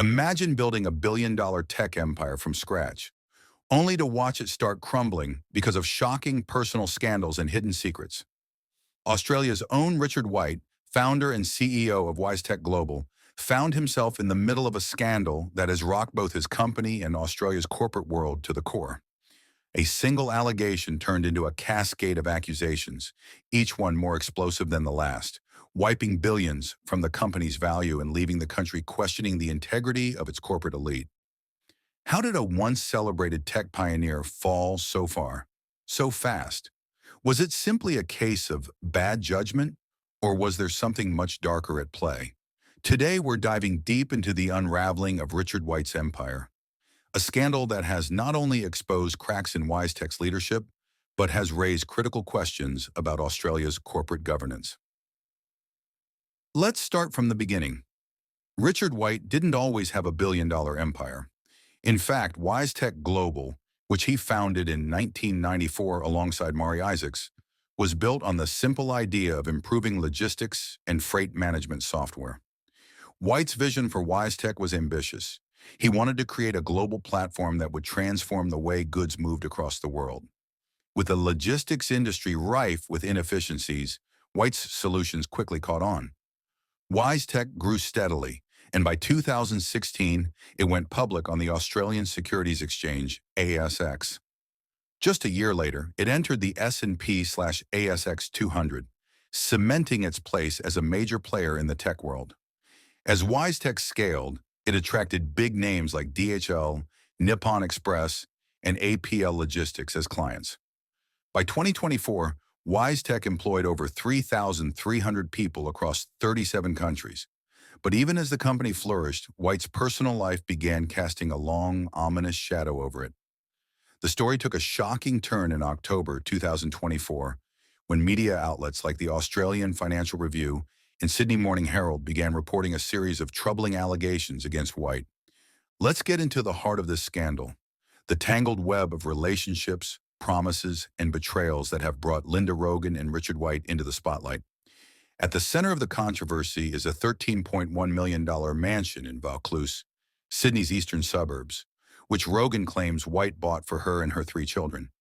Imagine building a billion-dollar tech empire from scratch, only to watch it start crumbling because of shocking personal scandals and hidden secrets. Australia's own Richard White, founder and CEO of WiseTech Global, found himself in the middle of a scandal that has rocked both his company and Australia's corporate world to the core. A single allegation turned into a cascade of accusations, each one more explosive than the last, wiping billions from the company's value and leaving the country questioning the integrity of its corporate elite. How did a once celebrated tech pioneer fall so far, so fast? Was it simply a case of bad judgment, or was there something much darker at play? Today, we're diving deep into the unraveling of Richard White's empire, a scandal that has not only exposed cracks in WiseTech's leadership, but has raised critical questions about Australia's corporate governance. Let's start from the beginning. Richard White didn't always have a billion-dollar empire. In fact, WiseTech Global, which he founded in 1994 alongside Mari Isaacs, was built on the simple idea of improving logistics and freight management software. White's vision for WiseTech was ambitious. He wanted to create a global platform that would transform the way goods moved across the world. With the logistics industry rife with inefficiencies, White's solutions quickly caught on. WiseTech grew steadily, and by 2016, it went public on the Australian Securities Exchange, ASX. Just a year later, it entered the S&P/ASX 200, cementing its place as a major player in the tech world. As WiseTech scaled, it attracted big names like DHL, Nippon Express, and APL Logistics as clients. By 2024, WiseTech employed over 3,300 people across 37 countries. But even as the company flourished, White's personal life began casting a long, ominous shadow over it. The story took a shocking turn in October 2024, when media outlets like the Australian Financial Review and Sydney Morning Herald began reporting a series of troubling allegations against White. Let's get into the heart of this scandal, the tangled web of relationships, promises, and betrayals that have brought Linda Rogan and Richard White into the spotlight. At the center of the controversy is a $13.1 million mansion in Vaucluse, Sydney's eastern suburbs, which Rogan claims White bought for her and her 3 children.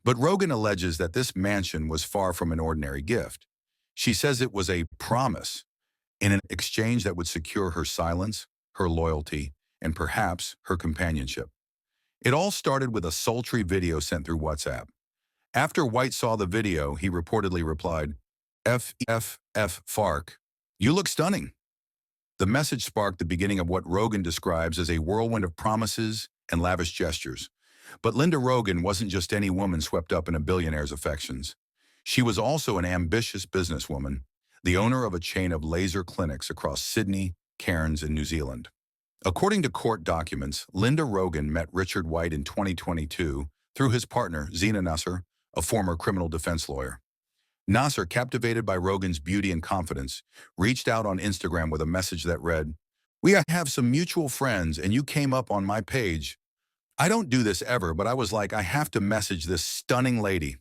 But Rogan alleges that this mansion was far from an ordinary gift. She says it was a promise in an exchange that would secure her silence, her loyalty, and perhaps her companionship. It all started with a sultry video sent through WhatsApp. After White saw the video, he reportedly replied, Fark, you look stunning. The message sparked the beginning of what Rogan describes as a whirlwind of promises and lavish gestures. But Linda Rogan wasn't just any woman swept up in a billionaire's affections. She was also an ambitious businesswoman, the owner of a chain of laser clinics across Sydney, Cairns, and New Zealand. According to court documents, Linda Rogan met Richard White in 2022 through his partner, Zina Nasser, a former criminal defense lawyer. Nasser, captivated by Rogan's beauty and confidence, reached out on Instagram with a message that read, "We have some mutual friends and you came up on my page. I don't do this ever, but I was like, I have to message this stunning lady."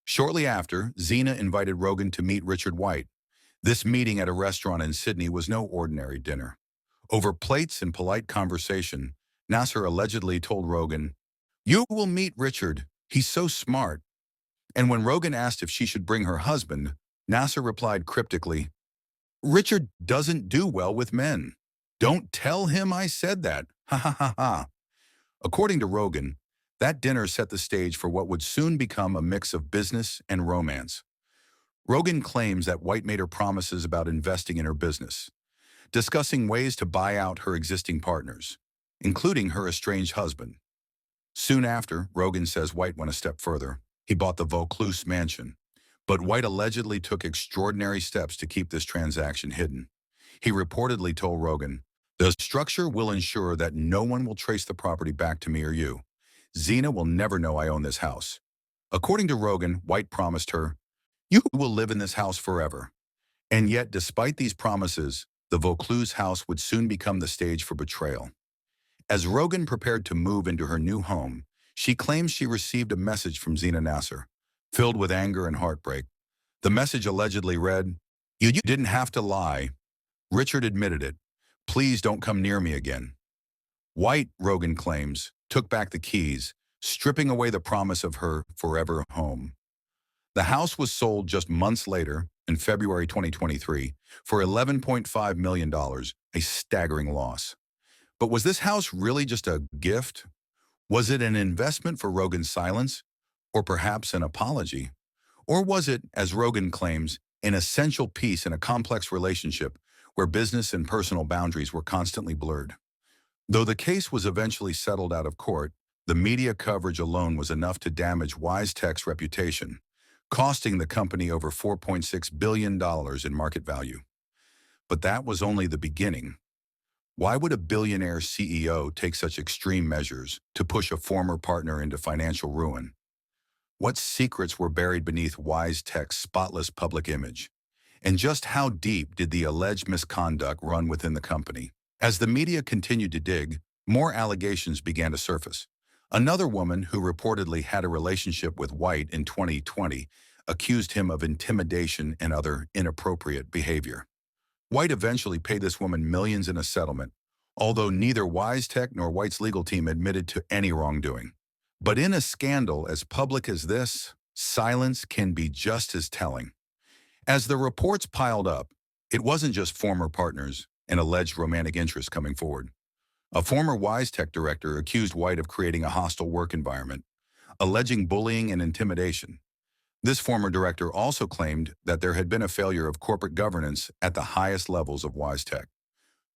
Shortly after, Zina invited Rogan to meet Richard White. This meeting at a restaurant in Sydney was no ordinary dinner. Over plates and polite conversation, Nasser allegedly told Rogan, "You will meet Richard. He's so smart." And when Rogan asked if she should bring her husband, Nasser replied cryptically, "Richard doesn't do well with men. Don't tell him I said that. Ha ha ha ha." According to Rogan, that dinner set the stage for what would soon become a mix of business and romance. Rogan claims that White made her promises about investing in her business, discussing ways to buy out her existing partners, including her estranged husband. Soon after, Rogan says White went a step further. He bought the Vaucluse mansion, but White allegedly took extraordinary steps to keep this transaction hidden. He reportedly told Rogan, "The structure will ensure that no one will trace the property back to me or you. Zina will never know I own this house." According to Rogan, White promised her, "You will live in this house forever." And yet, despite these promises, the Vaucluse house would soon become the stage for betrayal. As Rogan prepared to move into her new home, she claims she received a message from Zina Nasser, filled with anger and heartbreak. The message allegedly read, "You didn't have to lie." Richard admitted it, Please don't come near me again. White, Rogan claims, took back the keys, stripping away the promise of her forever home. The house was sold just months later, in February 2023, for $11.5 million, a staggering loss. But was this house really just a gift? Was it an investment for Rogan's silence? Or perhaps an apology? Or was it, as Rogan claims, an essential piece in a complex relationship where business and personal boundaries were constantly blurred? Though the case was eventually settled out of court, the media coverage alone was enough to damage WiseTech's reputation, costing the company over $4.6 billion in market value. But that was only the beginning. Why would a billionaire CEO take such extreme measures to push a former partner into financial ruin? What secrets were buried beneath WiseTech's spotless public image? And just how deep did the alleged misconduct run within the company? As the media continued to dig, more allegations began to surface. Another woman who reportedly had a relationship with White in 2020 accused him of intimidation and other inappropriate behavior. White eventually paid this woman millions in a settlement, although neither WiseTech nor White's legal team admitted to any wrongdoing. But in a scandal as public as this, silence can be just as telling. As the reports piled up, it wasn't just former partners and alleged romantic interests coming forward. A former WiseTech director accused White of creating a hostile work environment, alleging bullying and intimidation. This former director also claimed that there had been a failure of corporate governance at the highest levels of WiseTech.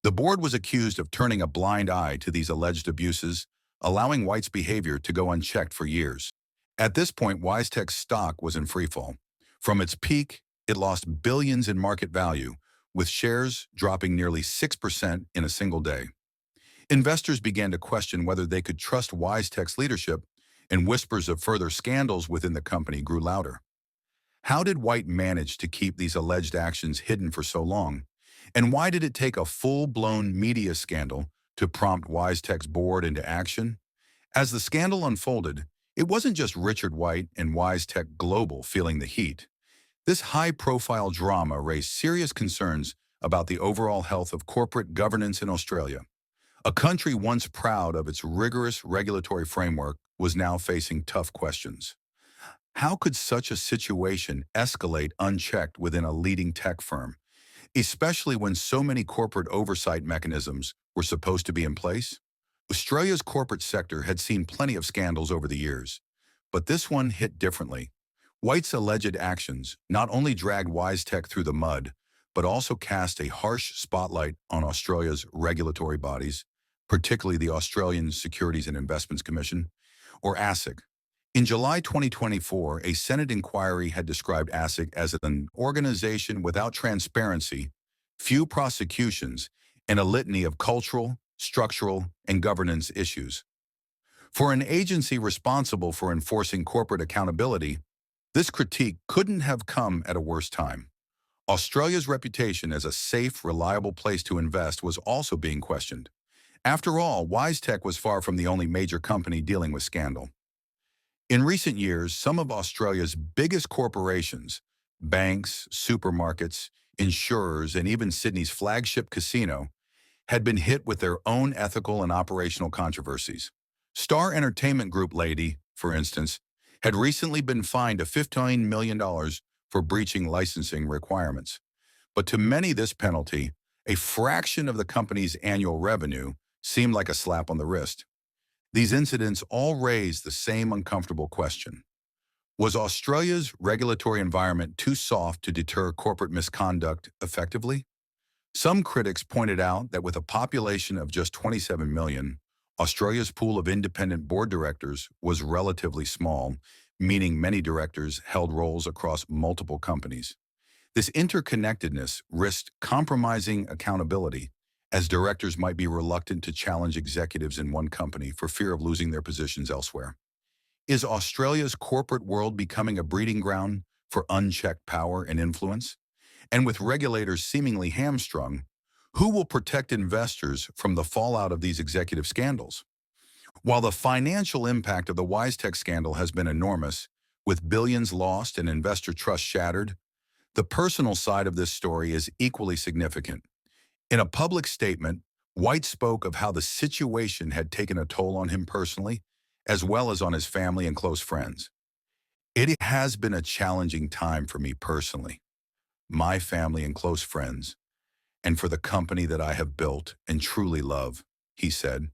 The board was accused of turning a blind eye to these alleged abuses, allowing White's behavior to go unchecked for years. At this point, WiseTech's stock was in freefall. From its peak, it lost billions in market value, with shares dropping nearly 6% in a single day. Investors began to question whether they could trust WiseTech's leadership, and whispers of further scandals within the company grew louder. How did White manage to keep these alleged actions hidden for so long? And why did it take a full-blown media scandal to prompt WiseTech's board into action? As the scandal unfolded, it wasn't just Richard White and WiseTech Global feeling the heat. This high-profile drama raised serious concerns about the overall health of corporate governance in Australia. A country once proud of its rigorous regulatory framework was now facing tough questions. How could such a situation escalate unchecked within a leading tech firm, especially when so many corporate oversight mechanisms were supposed to be in place? Australia's corporate sector had seen plenty of scandals over the years, but this one hit differently. White's alleged actions not only dragged WiseTech through the mud, but also cast a harsh spotlight on Australia's regulatory bodies, particularly the Australian Securities and Investments Commission, or ASIC. In July 2024, a Senate inquiry had described ASIC as an organization without transparency, few prosecutions, and a litany of cultural, structural, and governance issues. For an agency responsible for enforcing corporate accountability, this critique couldn't have come at a worse time. Australia's reputation as a safe, reliable place to invest was also being questioned. After all, WiseTech was far from the only major company dealing with scandal. In recent years, some of Australia's biggest corporations, banks, supermarkets, insurers, and even Sydney's flagship casino, had been hit with their own ethical and operational controversies. Star Entertainment Group lady, for instance, had recently been fined $15 million for breaching licensing requirements. But to many, this penalty, a fraction of the company's annual revenue, seemed like a slap on the wrist. These incidents all raised the same uncomfortable question. Was Australia's regulatory environment too soft to deter corporate misconduct effectively? Some critics pointed out that with a population of just 27 million, Australia's pool of independent board directors was relatively small, meaning many directors held roles across multiple companies. This interconnectedness risked compromising accountability, as directors might be reluctant to challenge executives in one company for fear of losing their positions elsewhere. Is Australia's corporate world becoming a breeding ground for unchecked power and influence? And with regulators seemingly hamstrung, who will protect investors from the fallout of these executive scandals? While the financial impact of the WiseTech scandal has been enormous, with billions lost and investor trust shattered, the personal side of this story is equally significant. In a public statement, White spoke of how the situation had taken a toll on him personally, as well as on his family and close friends. It has been a challenging time for me personally, my family and close friends, and for the company that I have built and truly love, he said.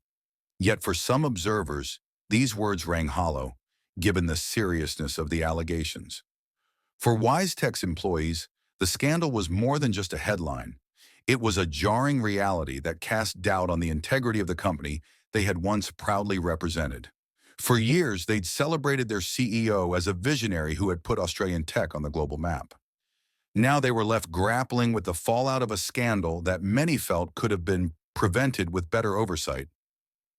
Yet for some observers, these words rang hollow, given the seriousness of the allegations. For WiseTech's employees, the scandal was more than just a headline. It was a jarring reality that cast doubt on the integrity of the company they had once proudly represented. For years, they'd celebrated their CEO as a visionary who had put Australian tech on the global map. Now they were left grappling with the fallout of a scandal that many felt could have been prevented with better oversight.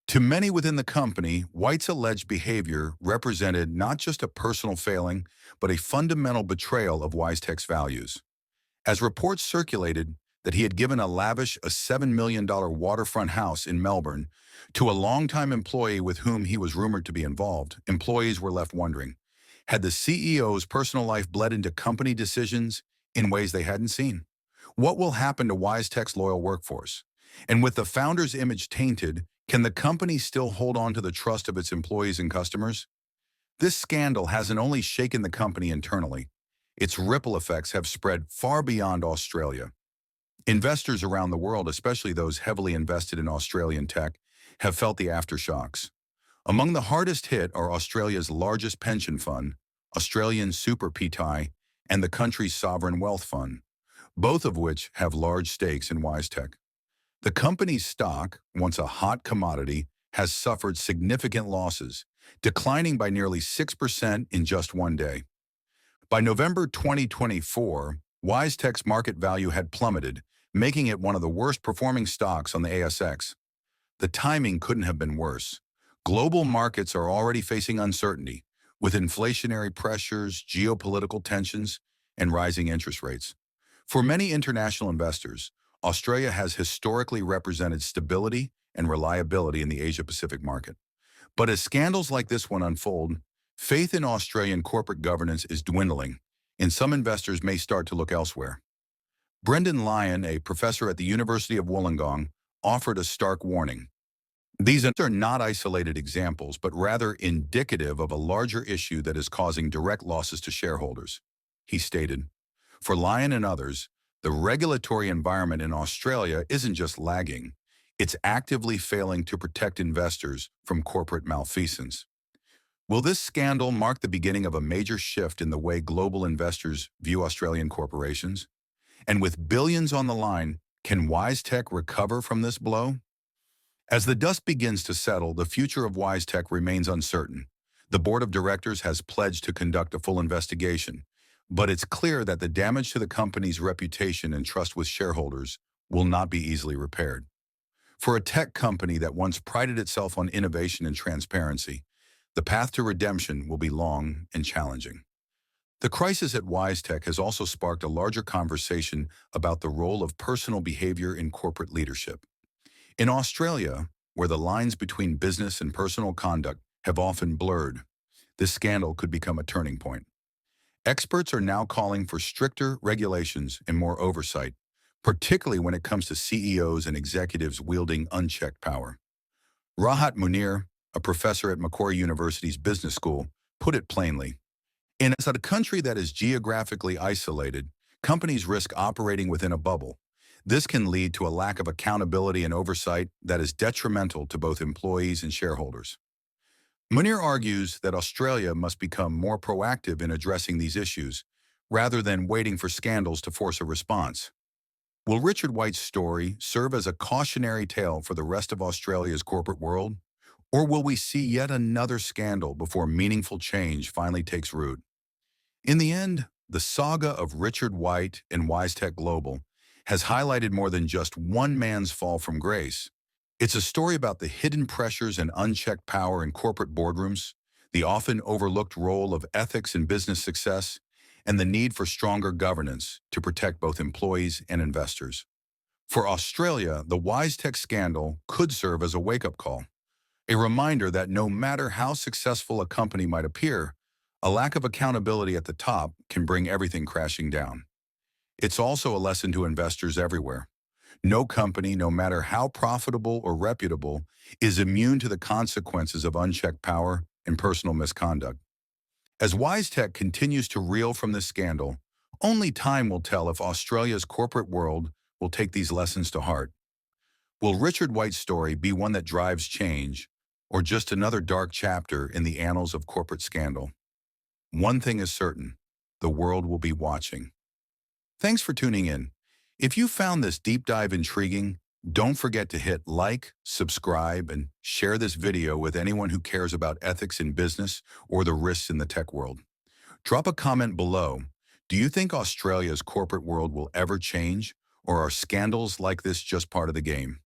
To many within the company, White's alleged behavior represented not just a personal failing, but a fundamental betrayal of WiseTech's values. As reports circulated that he had given a $7 million waterfront house in Melbourne to a longtime employee with whom he was rumored to be involved, employees were left wondering, had the CEO's personal life bled into company decisions in ways they hadn't seen? What will happen to WiseTech's loyal workforce? And with the founder's image tainted, can the company still hold on to the trust of its employees and customers? This scandal hasn't only shaken the company internally, its ripple effects have spread far beyond Australia. Investors around the world, especially those heavily invested in Australian tech, have felt the aftershocks. Among the hardest hit are Australia's largest pension fund, Australian Super PTI, and the country's sovereign wealth fund, both of which have large stakes in WiseTech. The company's stock, once a hot commodity, has suffered significant losses, declining by nearly 6% in just one day. By November 2024, WiseTech's market value had plummeted, making it one of the worst performing stocks on the ASX. The timing couldn't have been worse. Global markets are already facing uncertainty, with inflationary pressures, geopolitical tensions, and rising interest rates. For many international investors, Australia has historically represented stability and reliability in the Asia-Pacific market. But as scandals like this one unfold, faith in Australian corporate governance is dwindling, and some investors may start to look elsewhere. Brendan Lyon, a professor at the University of Wollongong, offered a stark warning. These are not isolated examples, but rather indicative of a larger issue that is causing direct losses to shareholders. He stated, "For Lyon and others, the regulatory environment in Australia isn't just lagging, it's actively failing to protect investors from corporate malfeasance." Will this scandal mark the beginning of a major shift in the way global investors view Australian corporations? And with billions on the line, can WiseTech recover from this blow? As the dust begins to settle, the future of WiseTech remains uncertain. The board of directors has pledged to conduct a full investigation, but it's clear that the damage to the company's reputation and trust with shareholders will not be easily repaired. For a tech company that once prided itself on innovation and transparency, the path to redemption will be long and challenging. The crisis at WiseTech has also sparked a larger conversation about the role of personal behavior in corporate leadership. In Australia, where the lines between business and personal conduct have often blurred, this scandal could become a turning point. Experts are now calling for stricter regulations and more oversight, particularly when it comes to CEOs and executives wielding unchecked power. Rahat Munir, a professor at Macquarie University's Business School, put it plainly. In a country that is geographically isolated, companies risk operating within a bubble. This can lead to a lack of accountability and oversight that is detrimental to both employees and shareholders. Munir argues that Australia must become more proactive in addressing these issues, rather than waiting for scandals to force a response. Will Richard White's story serve as a cautionary tale for the rest of Australia's corporate world? Or will we see yet another scandal before meaningful change finally takes root? In the end, the saga of Richard White and WiseTech Global has highlighted more than just one man's fall from grace. It's a story about the hidden pressures and unchecked power in corporate boardrooms, the often overlooked role of ethics in business success, and the need for stronger governance to protect both employees and investors. For Australia, the WiseTech scandal could serve as a wake-up call, a reminder that no matter how successful a company might appear, a lack of accountability at the top can bring everything crashing down. It's also a lesson to investors everywhere. No company, no matter how profitable or reputable, is immune to the consequences of unchecked power and personal misconduct. As WiseTech continues to reel from this scandal, only time will tell if Australia's corporate world will take these lessons to heart. Will Richard White's story be one that drives change, or just another dark chapter in the annals of corporate scandal? One thing is certain, the world will be watching. Thanks for tuning in. If you found this deep dive intriguing, don't forget to hit like, subscribe, and share this video with anyone who cares about ethics in business or the risks in the tech world. Drop a comment below. Do you think Australia's corporate world will ever change, or are scandals like this just part of the game?